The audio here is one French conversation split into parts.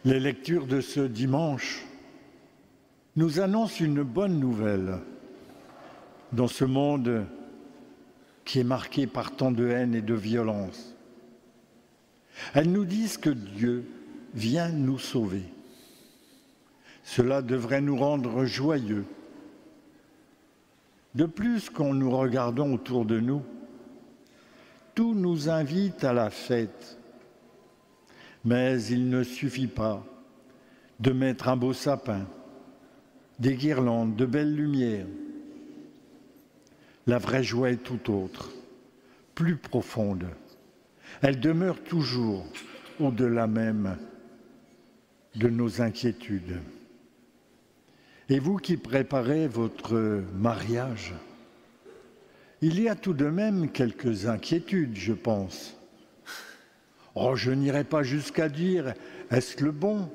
Les lectures de ce dimanche nous annoncent une bonne nouvelle dans ce monde qui est marqué par tant de haine et de violence. Elles nous disent que Dieu vient nous sauver. Cela devrait nous rendre joyeux. De plus, quand nous regardons autour de nous, tout nous invite à la fête. Mais il ne suffit pas de mettre un beau sapin, des guirlandes, de belles lumières. La vraie joie est tout autre, plus profonde. Elle demeure toujours au-delà même de nos inquiétudes. Et vous qui préparez votre mariage, il y a tout de même quelques inquiétudes, je pense. Oh, je n'irai pas jusqu'à dire, est-ce le bon,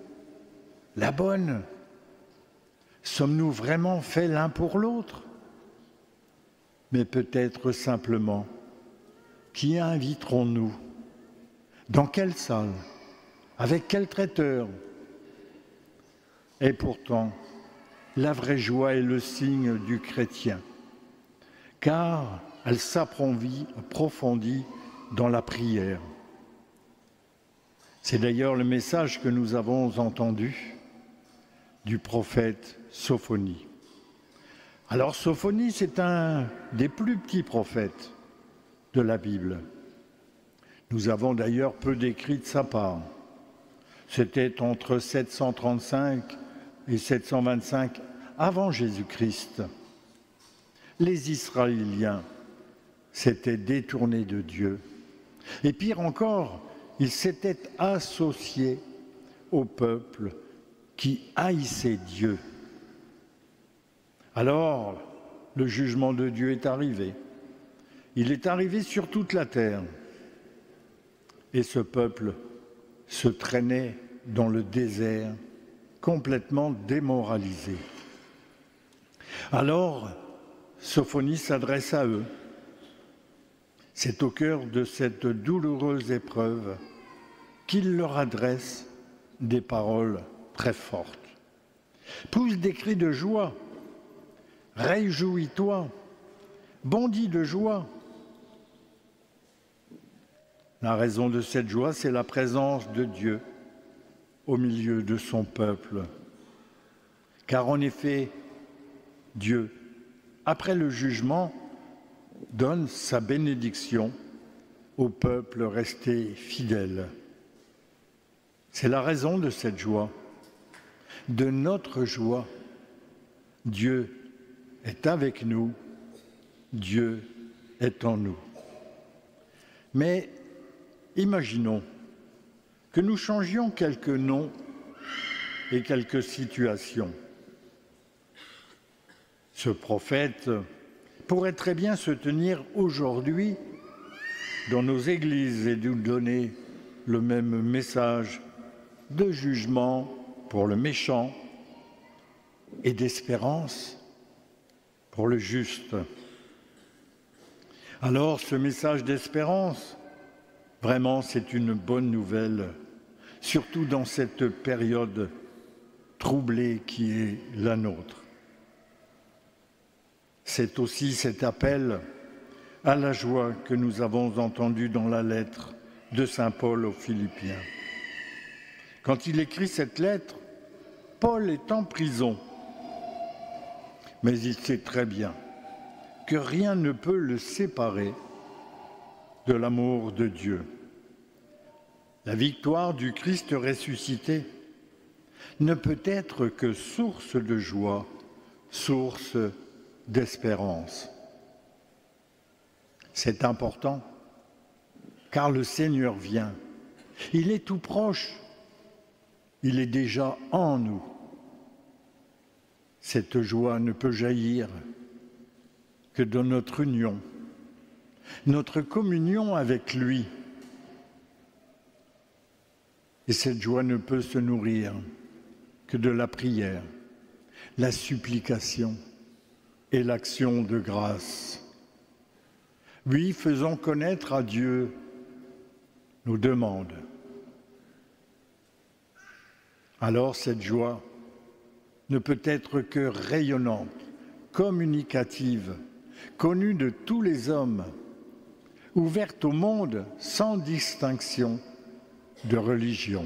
la bonne? Sommes-nous vraiment faits l'un pour l'autre? Mais peut-être simplement, qui inviterons-nous? Dans quelle salle? Avec quel traiteur? Et pourtant, la vraie joie est le signe du chrétien, car elle s'approfondit dans la prière. C'est d'ailleurs le message que nous avons entendu du prophète Sophonie. Alors Sophonie, c'est un des plus petits prophètes de la Bible. Nous avons d'ailleurs peu d'écrits de sa part. C'était entre 735 et 725 avant Jésus-Christ. Les Israéliens s'étaient détournés de Dieu. Et pire encore, ils s'étaient associés au peuple qui haïssait Dieu. Alors, le jugement de Dieu est arrivé. Il est arrivé sur toute la terre. Et ce peuple se traînait dans le désert, complètement démoralisé. Alors, Sophonie s'adresse à eux. C'est au cœur de cette douloureuse épreuve qu'il leur adresse des paroles très fortes. Pousse des cris de joie, réjouis-toi, bondis de joie. La raison de cette joie, c'est la présence de Dieu au milieu de son peuple. Car en effet, Dieu, après le jugement, donne sa bénédiction au peuple resté fidèle. C'est la raison de cette joie, de notre joie. Dieu est avec nous, Dieu est en nous. Mais imaginons que nous changions quelques noms et quelques situations. Ce prophète pourrait très bien se tenir aujourd'hui dans nos églises et nous donner le même message de jugement pour le méchant et d'espérance pour le juste. Alors, ce message d'espérance, vraiment, c'est une bonne nouvelle, surtout dans cette période troublée qui est la nôtre. C'est aussi cet appel à la joie que nous avons entendu dans la lettre de saint Paul aux Philippiens. Quand il écrit cette lettre, Paul est en prison, mais il sait très bien que rien ne peut le séparer de l'amour de Dieu. La victoire du Christ ressuscité ne peut être que source de joie, source d'espérance. C'est important, car le Seigneur vient. Il est tout proche. Il est déjà en nous. Cette joie ne peut jaillir que de notre union, notre communion avec lui. Et cette joie ne peut se nourrir que de la prière, la supplication et l'action de grâce. Oui, faisons connaître à Dieu nos demandes. Alors cette joie ne peut être que rayonnante, communicative, connue de tous les hommes, ouverte au monde sans distinction de religion.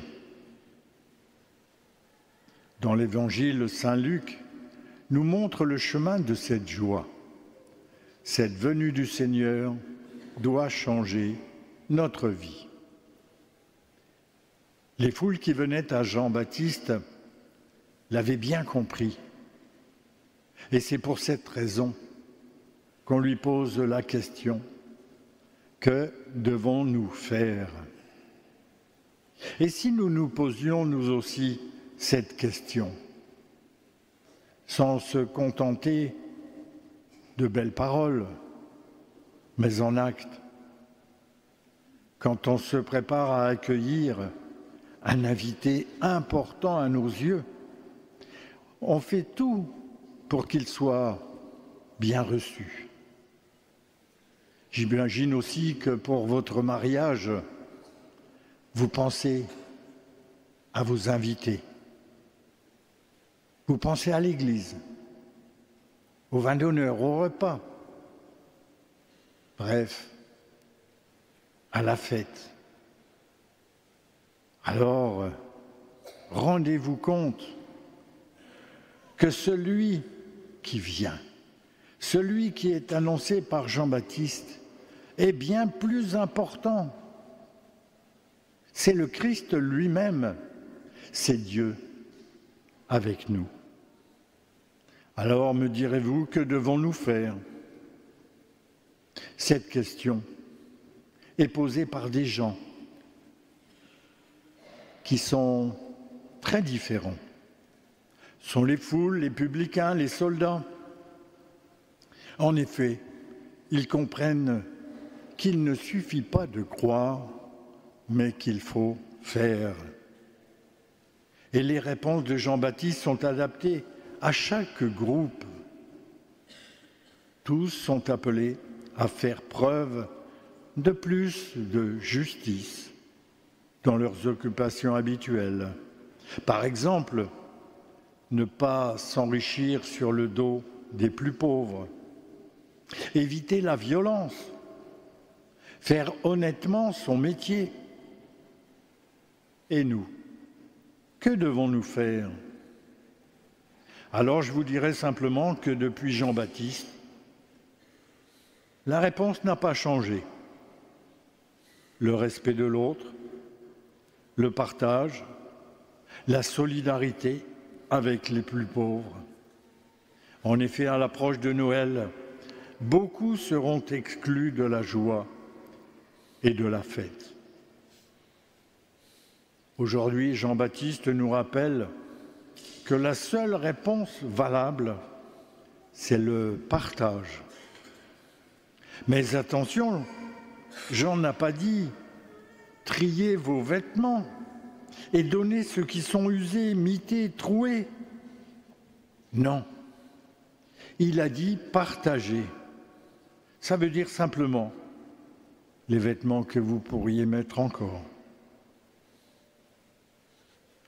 Dans l'Évangile, Saint Luc nous montre le chemin de cette joie. Cette venue du Seigneur doit changer notre vie. Les foules qui venaient à Jean-Baptiste l'avaient bien compris. Et c'est pour cette raison qu'on lui pose la question: que devons-nous faire? Et si nous nous posions nous aussi cette question, sans se contenter de belles paroles, mais en actes, quand on se prépare à accueillir un invité important à nos yeux, on fait tout pour qu'il soit bien reçu. J'imagine aussi que pour votre mariage, vous pensez à vos invités. Vous pensez à l'église, au vin d'honneur, au repas. Bref, à la fête. Alors, rendez-vous compte que celui qui vient, celui qui est annoncé par Jean-Baptiste, est bien plus important. C'est le Christ lui-même, c'est Dieu avec nous. Alors me direz-vous, que devons-nous faire? Cette question est posée par des gens qui sont très différents. Ce sont les foules, les publicains, les soldats. En effet, ils comprennent qu'il ne suffit pas de croire, mais qu'il faut faire. Et les réponses de Jean-Baptiste sont adaptées à chaque groupe. Tous sont appelés à faire preuve de plus de justice dans leurs occupations habituelles. Par exemple, ne pas s'enrichir sur le dos des plus pauvres, éviter la violence, faire honnêtement son métier. Et nous, que devons-nous faire? Alors je vous dirai simplement que depuis Jean-Baptiste, la réponse n'a pas changé. Le respect de l'autre, le partage, la solidarité avec les plus pauvres. En effet, à l'approche de Noël, beaucoup seront exclus de la joie et de la fête. Aujourd'hui, Jean-Baptiste nous rappelle que la seule réponse valable, c'est le partage. Mais attention, Jean n'a pas dit « triez vos vêtements et donnez ceux qui sont usés, mités, troués ». Non, il a dit « partagez ». Ça veut dire simplement les vêtements que vous pourriez mettre encore.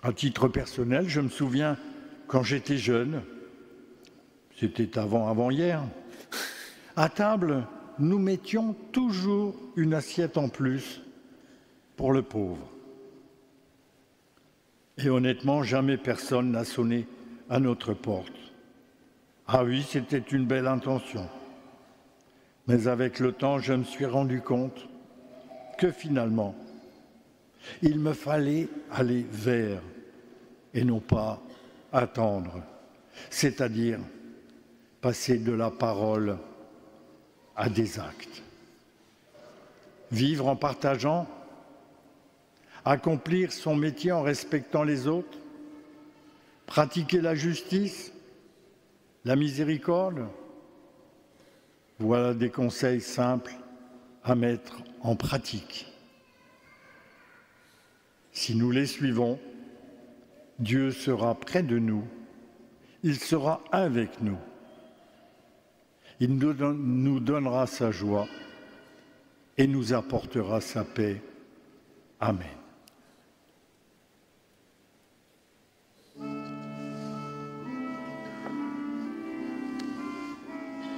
À titre personnel, je me souviens quand j'étais jeune, c'était avant-hier, à table, nous mettions toujours une assiette en plus pour le pauvre. Et honnêtement, jamais personne n'a sonné à notre porte. Ah oui, c'était une belle intention. Mais avec le temps, je me suis rendu compte que finalement, il me fallait aller vers et non pas attendre, c'est-à-dire passer de la parole à des actes. Vivre en partageant, accomplir son métier en respectant les autres, pratiquer la justice, la miséricorde, voilà des conseils simples à mettre en pratique. Si nous les suivons, Dieu sera près de nous, il sera avec nous. Il nous donnera sa joie et nous apportera sa paix. Amen.